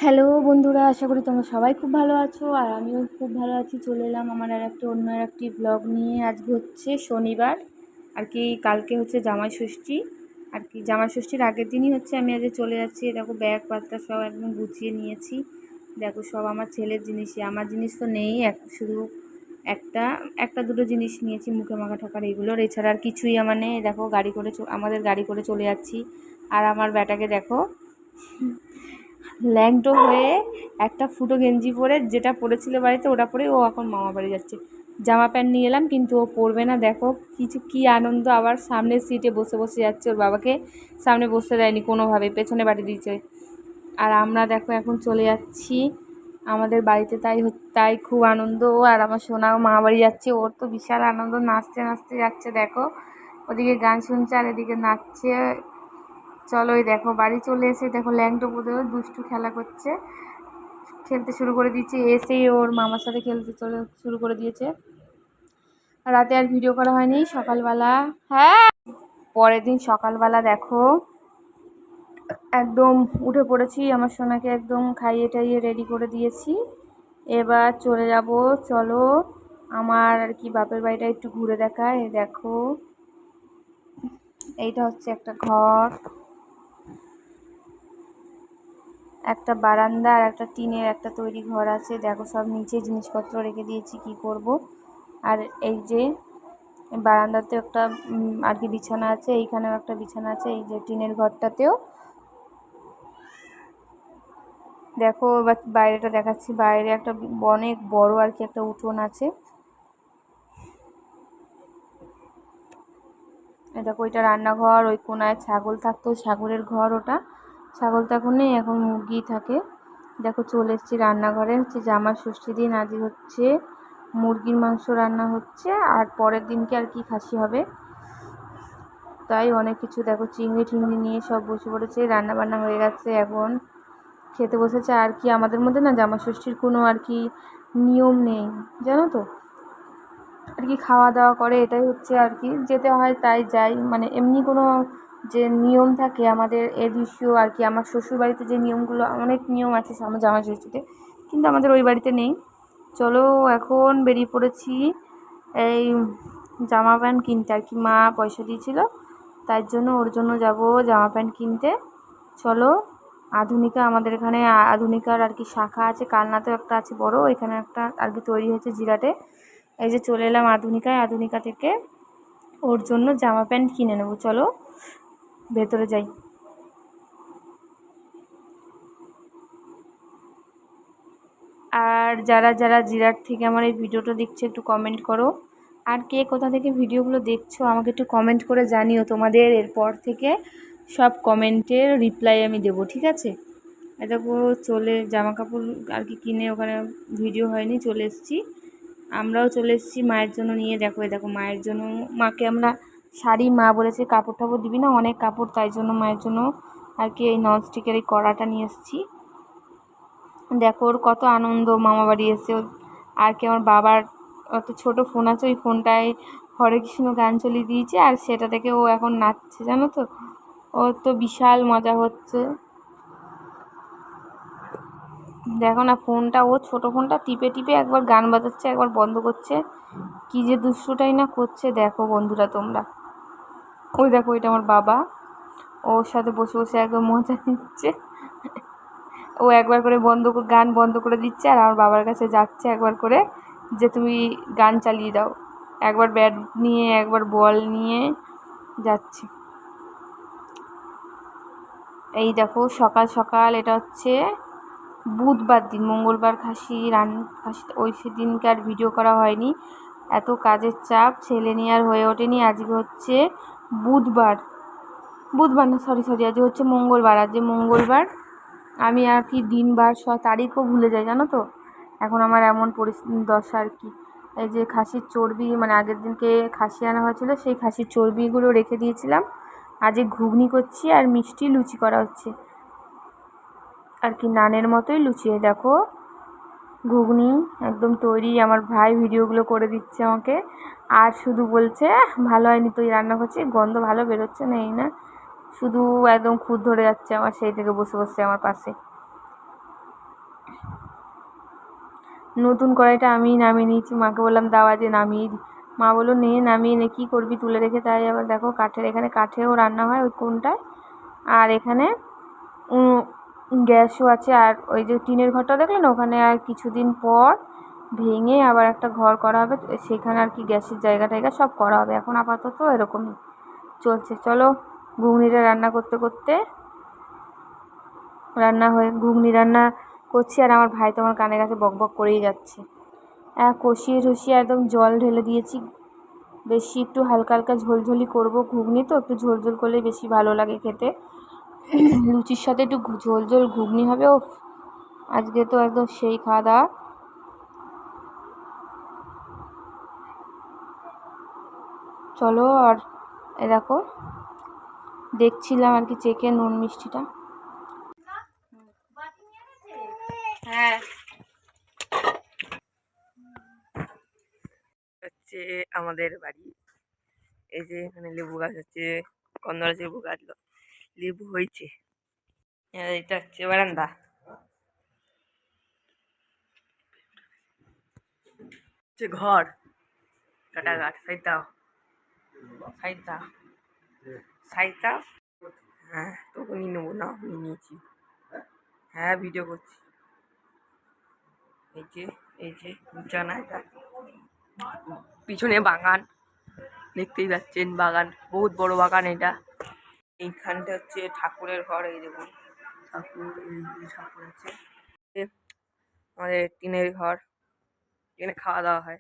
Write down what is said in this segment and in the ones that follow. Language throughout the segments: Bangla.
হ্যালো বন্ধুরা, আশা করি তোমরা সবাই খুব ভালো আছো আর আমিও খুব ভালো আছি। চলে এলাম আমার অন্য একটি ব্লগ নিয়ে। আজকে হচ্ছে শনিবার আর কি, কালকে হচ্ছে জামাই ষষ্ঠী আর কি। জামাই ষষ্ঠীর আগের দিনই হচ্ছে আমি আজকে চলে যাচ্ছি। দেখো ব্যাগ পাত্তা সব একদম গুছিয়ে নিয়েছি। দেখো সব আমার ছেলের জিনিসই, আমার জিনিস তো নেই, শুধু একটা একটা দুটো জিনিস নিয়েছি, মুখে মাখা ঠাকার এগুলোর, এছাড়া আর কিছুই আমার নেই। দেখো গাড়ি করে আমাদের গাড়ি করে চলে যাচ্ছি। আর আমার ব্যাটাকে দেখো ল্যাংটো হয়ে একটা ফুটো গেঞ্জি পরে, যেটা পরেছিল বাড়িতে ওটা পরে ও এখন মামা বাড়ি যাচ্ছে। জামা প্যান্ট নিয়ে এলাম কিন্তু ও পরবে না। দেখো কি আনন্দ, আবার সামনের সিটে বসে বসে যাচ্ছে। ওর বাবাকে সামনে বসতে দেয়নি কোনোভাবে, পেছনে বাড়ি দিয়েছে। আর আমরা দেখো এখন চলে যাচ্ছি আমাদের বাড়িতে। তাই খুব আনন্দ। আর আমার সোনাও মামা বাড়ি যাচ্ছে, ওর তো বিশাল আনন্দ, নাচতে নাচতে যাচ্ছে। দেখো ওদিকে গান শুনছে আর এদিকে নাচছে। চলো এই দেখো বাড়ি চলে এসে দেখো ল্যাংটো বোধ দুষ্টু খেলা করছে, খেলতে শুরু করে দিয়েছে। এসেই ওর মামার সাথে খেলতে শুরু করে দিয়েছে। রাতে আর ভিডিও করা হয়নি। সকালবেলা, হ্যাঁ, পরের দিন সকালবেলা দেখো একদম উঠে পড়েছি, আমার সোনাকে একদম খাইয়ে টাইয়ে রেডি করে দিয়েছি। এবার চলে যাব। চলো আমার আর কি বাপের বাড়িটা একটু ঘুরে দেখায়। দেখো এইটা হচ্ছে একটা ঘর, একটা বারান্দা আর একটা টিনের একটা তৈরি ঘর আছে। দেখো সব নিচে জিনিসপত্র রেখে দিয়েছি, কি করব। আর এই যে বারান্দাতে একটা আর কি বিছানা আছে, এইখানেও একটা বিছানা আছে, এই যে টিনের ঘরটাতেও। দেখো এবার বাইরেটা দেখাচ্ছি। বাইরে একটা অনেক বড় আর কি একটা উঠোন আছে। দেখো ওইটা রান্নাঘর, ওই কোনায় ছাগল থাকতো, ছাগলের ঘর ওটা। ছাগল তো এখন নেই, এখন মুরগি থাকে। দেখো চলে এসেছি রান্নাঘরে। হচ্ছে জামাই ষষ্ঠী দিন, আজকে হচ্ছে মুরগির মাংস রান্না হচ্ছে, আর পরের দিনকে আর কি খাসি হবে। তাই অনেক কিছু দেখো চিংড়ি টিংড়ি নিয়ে সব বসে পড়েছে, রান্না বান্না হয়ে গেছে, এখন খেতে বসেছে। আর কি আমাদের মধ্যে না জামাই ষষ্ঠীর কোনো আর কি নিয়ম নেই, জানো তো, আর কি খাওয়া দাওয়া করে, এটাই হচ্ছে আর কি, যেতে হয় তাই যাই। মানে এমনি কোনো যে নিয়ম থাকে আমাদের এদেশীয় আর কি, আমার শ্বশুর বাড়িতে যে নিয়মগুলো, অনেক নিয়ম আছে আমার জামাই ষষ্ঠীতে, কিন্তু আমাদের ওই বাড়িতে নেই। চলো এখন বেরিয়ে পড়েছি এই জামা প্যান্ট কিনতে আর কি। মা পয়সা দিয়েছিল, তার জন্য ওর জন্য যাব জামা প্যান্ট কিনতে। চলো আধুনিকা, আমাদের এখানে আধুনিকার আর কি শাখা আছে, কালনাতেও একটা আছে বড়, এখানে একটা আর কি তৈরি হয়েছে জিরাটে। এই যে চলে এলাম আধুনিকায়, আধুনিকা থেকে ওর জন্য জামা প্যান্ট কিনে নেবো। চলো ভেতরে যাই। আর যারা যারা জিরাট থেকে আমার এই ভিডিওটা দেখছে একটু কমেন্ট করো, আর কে কোথা থেকে ভিডিওগুলো দেখছো আমাকে একটু কমেন্ট করে জানিও। তোমাদের এরপর থেকে সব কমেন্টের রিপ্লাই আমি দেবো, ঠিক আছে? দেখো চলে জামা কাপড় আর কি কিনে ওখানে ভিডিও হয়নি, চলে এসেছি। আমরাও চলে এসেছি মায়ের জন্য নিয়ে। দেখো দেখো মায়ের জন্য, মাকে আমরা শাড়ি, মা বলেছে কাপড় টাপড় দিবি না, অনেক কাপড়, তাই জন্য মায়ের জন্য আর কি এই ননস্টিকের এই কড়াটা নিয়ে এসেছি। দেখো ওর কত আনন্দ মামা বাড়ি এসে। আর কি আমার বাবার অত ছোট ফোন আছে, ওই ফোনটায় হরে কৃষ্ণ গান চালিয়ে দিয়েছে, আর সেটা থেকে ও এখন নাচছে, জানো তো, ওর তো বিশাল মজা হচ্ছে। দেখো না ফোনটা, ও ছোট ফোনটা টিপে টিপে একবার গান বাজাচ্ছে, একবার বন্ধ করছে, কি যে দুষ্টুটাই না করছে। দেখো বন্ধুরা তোমরা, ওই দেখো এটা আমার বাবা, ওর সাথে বসে বসে একদম মজা নিচ্ছে। ও একবার করে গান বন্ধ করে দিচ্ছে, আর আমার বাবার কাছে যাচ্ছে একবার করে, যে তুমি গান চালিয়ে দাও। একবার ব্যাট নিয়ে একবার বল নিয়ে যাচ্ছে। এই দেখো সকাল সকাল, এটা হচ্ছে বুধবার দিন, মঙ্গলবার খাসি ওই সেদিনকে আর ভিডিও করা হয়নি, এত কাজের চাপ, ছেলে নিয়ে আর হয়ে ওঠেনি। আজকে হচ্ছে বুধবার, বুধবার না, সরি সরি, আজকে হচ্ছে মঙ্গলবার। আজকে মঙ্গলবার, আমি আর কি দিনবার তারিখও ভুলে যাই, জানো তো, এখন আমার এমন দশা আর কি। এই যে খাসির চর্বি, মানে আগের দিনকে খাসি আনা হয়েছিল, সেই খাসির চর্বিগুলো রেখে দিয়েছিলাম। আজকে ঘুগনি করছি আর মিষ্টি লুচি করা হচ্ছে আর কি, নানের মতোই লুচি। দেখো ঘুগনি একদম তৈরি, আমার ভাই ভিডিওগুলো করে দিচ্ছে আমাকে, আর শুধু বলছে ভালো হয়নি, তুই রান্না করছিস, গন্ধ ভালো বেরোচ্ছে না, এই না, শুধু একদম খুঁত ধরে যাচ্ছে আমার, সেই থেকে বসে বসে আমার পাশে। নতুন কড়াইটা আমি নামিয়ে নিয়েছি, মাকে বললাম দাও আজকে নামিয়ে দিই। মা বললো নে নামিয়ে নে, কী করবি তুলে রেখে। তাই আবার দেখো কাঠের, এখানে কাঠেও রান্না হয় ওই কোণটায়, আর এখানে গ্যাসও আছে। আর ওই যে টিনের ঘরটা দেখলেন ওখানে আর কিছুদিন পর ভেঙে আবার একটা ঘর করা হবে, সেখানে আর কি গ্যাসের জায়গা টায়গা সব করা হবে। এখন আপাতত এরকমই চলছে। চলো ঘুগনিটা রান্না করতে করতে ঘুগনি রান্না করছি, আর আমার ভাই তো আমার কানের কাছে বক বক করেই যাচ্ছে। কষিয়ে টষিয়ে একদম জল ঢেলে দিয়েছি, বেশি একটু হালকা হালকা ঝোলঝোলি করব, ঘুগনি তো একটু ঝোলঝোল করলে বেশি ভালো লাগে খেতে। লুচির সাথে একটু ঝোল ঝোল ঘুগনি হবে। ও আজকে তো একদম সেই খাওয়া দাওয়া। চলো, আর এ দেখো দেখছিলাম আর কি চেকে নুন মিষ্টিটা। হ্যাঁ হচ্ছে আমাদের বাড়ি। এই যে এখানে লেবু গাছ হচ্ছে, কন্দরাজ লেবু গাছ, লেবু হয়েছে। এটা হচ্ছে বারান্দা, হচ্ছে ঘর। কাটা গাছ সাইতা সাইতা সাইতা। হ্যাঁ তোকে নিয়ে নেবো না, নিয়ে নিয়েছি। হ্যাঁ ভিডিও করছি। এই যে জানা, এটা পিছনে বাগান দেখতেই পাচ্ছেন, বাগান বহুত বড় বাগান এটা। এইখানটা হচ্ছে ঠাকুরের ঘর, এই দেখুন ঠাকুর, এই ঠাকুর আছে। আমাদের টিনের ঘর, এখানে খাওয়া দাওয়া হয়,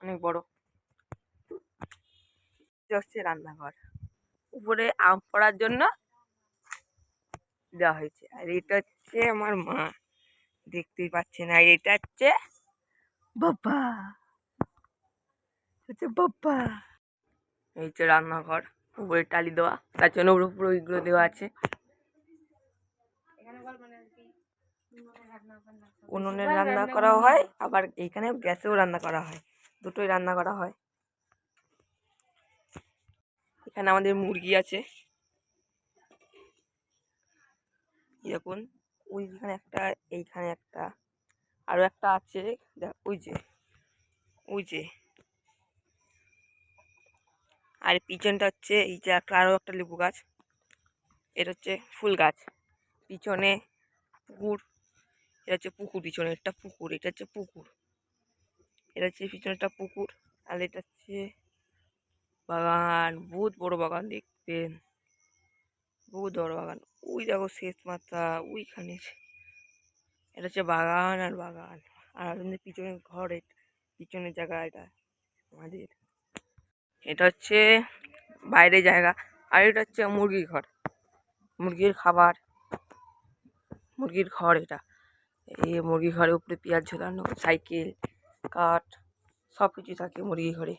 অনেক বড়। এটা হচ্ছে রান্নাঘর, উপরে আম পড়ার জন্য দেওয়া হয়েছে। আর এটা হচ্ছে আমার মা, দেখতেই পাচ্ছেন। আর এটা হচ্ছে বাবা, হচ্ছে বাবা। এই হচ্ছে রান্নাঘর, উপরে টালি দেওয়া, তার জন্য উপরে ওইগুলো দেওয়া আছে। উনুনে রান্না করা হয়, আবার এইখানে গ্যাসেও রান্না করা হয়, দুটোই রান্না করা হয়। এখানে আমাদের মুরগি আছে, দেখুন ওইখানে একটা, এইখানে একটা, আরো একটা আছে, ওই যে ওই যে। আর পিছনটা হচ্ছে এই যে একটা, আরো একটা লেবু গাছ, এটা হচ্ছে ফুল গাছ। পিছনে পুকুর, এটা হচ্ছে পুকুর, পিছনে একটা পুকুর, এটা হচ্ছে পুকুর, এটা হচ্ছে পিছনে একটা পুকুর। আর এটা হচ্ছে বাগান, বহুত বড় বাগান, দেখবেন বহুত বড় বাগান। ওই দেখো শেষ মাথা ওইখানে, এটা হচ্ছে বাগান আর বাগান। আর আমাদের পিছনে ঘর, পিছনের জায়গা এটা আমাদের, এটা হচ্ছে বাইরে জায়গা। আর এটা হচ্ছে মুরগির ঘর, মুরগির খাবার, মুরগির ঘর এটা। এই মুরগির ঘরের উপরে পেঁয়াজ ঝোলানো, সাইকেল, কাঠ, সব কিছু থাকে মুরগির ঘরে।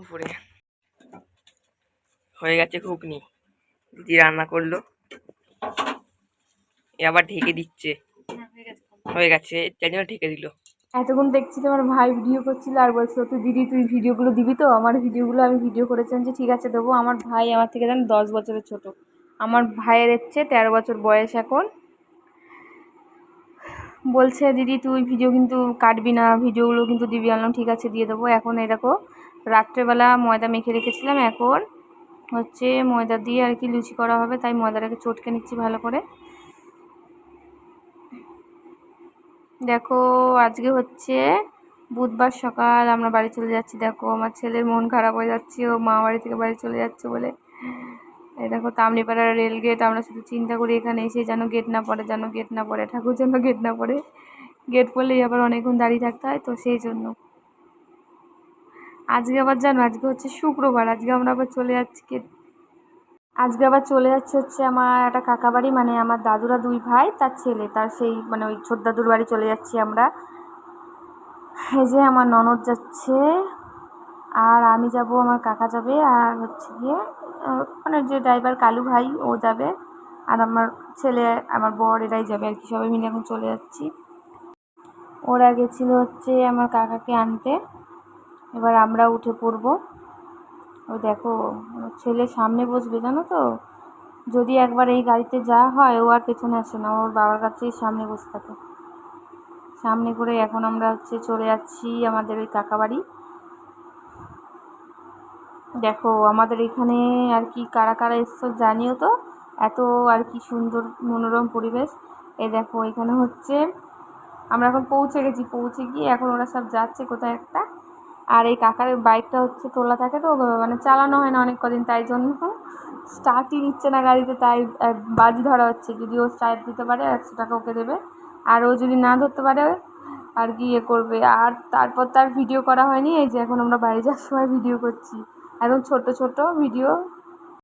উপরে হয়ে গেছে ঘুগনি, দিদি রান্না করলো, এ আবার ঢেকে দিচ্ছে। হয়ে গেছে, তাই জন্য ঢেকে দিল। এতক্ষণ দেখছি তোমার ভাই ভিডিও করছিল আর বলছিল তুই দিদি তুই ভিডিওগুলো দিবি তো। আমার ভিডিওগুলো আমি ভিডিও করেছিলাম যে ঠিক আছে দেবো। আমার ভাই আমার থেকে জান 10 বছরের ছোট। আমার ভাইয়ের হচ্ছে 13 বছর বয়স এখন। বলছে দিদি তুই ভিডিও কিন্তু কাটবি না, ভিডিওগুলো কিন্তু দিবি। আনলাম ঠিক আছে দিয়ে দেবো। এখন এই দেখো রাত্রেবেলা ময়দা মেখে রেখেছিলাম, এখন হচ্ছে ময়দা দিয়ে আর কি লুচি করা হবে, তাই ময়দাটাকে চটকে নিচ্ছি ভালো করে। দেখো আজকে হচ্ছে বুধবার সকাল, আমরা বাড়ি চলে যাচ্ছি। দেখো আমার ছেলের মন খারাপ হয়ে যাচ্ছে, ও মা বাড়ি থেকে বাড়ি চলে যাচ্ছে বলে। এই দেখো তামলিপাড়ার রেল গেট, আমরা শুধু চিন্তা করি এখানে এসে যেন গেট না পড়ে, যেন গেট না পড়ে, ঠাকুর যেন গেট না পড়ে। গেট পড়লেই আবার অনেকক্ষণ দাঁড়িয়ে থাকতে হয়, তো সেই জন্য। আজকে আবার জানো আজকে হচ্ছে শুক্রবার, আজকে আমরা আবার চলে যাচ্ছি আজকে আবার চলে যাচ্ছে হচ্ছে আমার একটা কাকা বাড়ি, মানে আমার দাদুরা 2 ভাই তার ছেলে, তার সেই মানে ওই ছোট দাদুর বাড়ি চলে যাচ্ছি আমরা। এই যে আমার ননদ যাচ্ছে, আর আমি যাব, আমার কাকা যাবে, আর হচ্ছে গিয়ে মানে যে ড্রাইভার কালু ভাই ও যাবে, আর আমার ছেলে, আমার বর, এরাই যাবে আর কি। সবাই মিলে এখন চলে যাচ্ছি। ওরা গেছিলো হচ্ছে আমার কাকাকে আনতে, এবার আমরা উঠে পড়বো। ওই দেখো ছেলে সামনে বসবে জানো তো, যদি একবার এই গাড়িতে যাওয়া হয় ও আর পেছনে আসে না, ওর বাবার কাছেই সামনে বসে থাকে। সামনে করে এখন আমরা চলে যাচ্ছি আমাদের ওই কাকা বাড়ি। দেখো আমাদের এখানে আর কি কারা কারা এসছো জানিও তো, এত আর কি সুন্দর মনোরম পরিবেশ। এই দেখো এখানে আমরা এখন পৌঁছে গেছি, পৌঁছে গিয়ে এখন ওরা সব যাচ্ছে কোথায় একটা। আর এই কাকার বাইকটা তোলা থাকে তো, মানে চালানো হয় না অনেক কদিন, তাই জন্য স্টার্টই নিচ্ছে না গাড়িতে, তাই বাজি ধরা হচ্ছে। যদি ও স্টার্ট দিতে পারে 100 টাকা ওকে দেবে, আর ও যদি না ধরতে পারে আর কি করবে। আর তারপর তার ভিডিও করা হয়নি, এই যে এখন আমরা বাড়ি যাওয়ার সময় ভিডিও করছি, একদম ছোট ছোট ভিডিও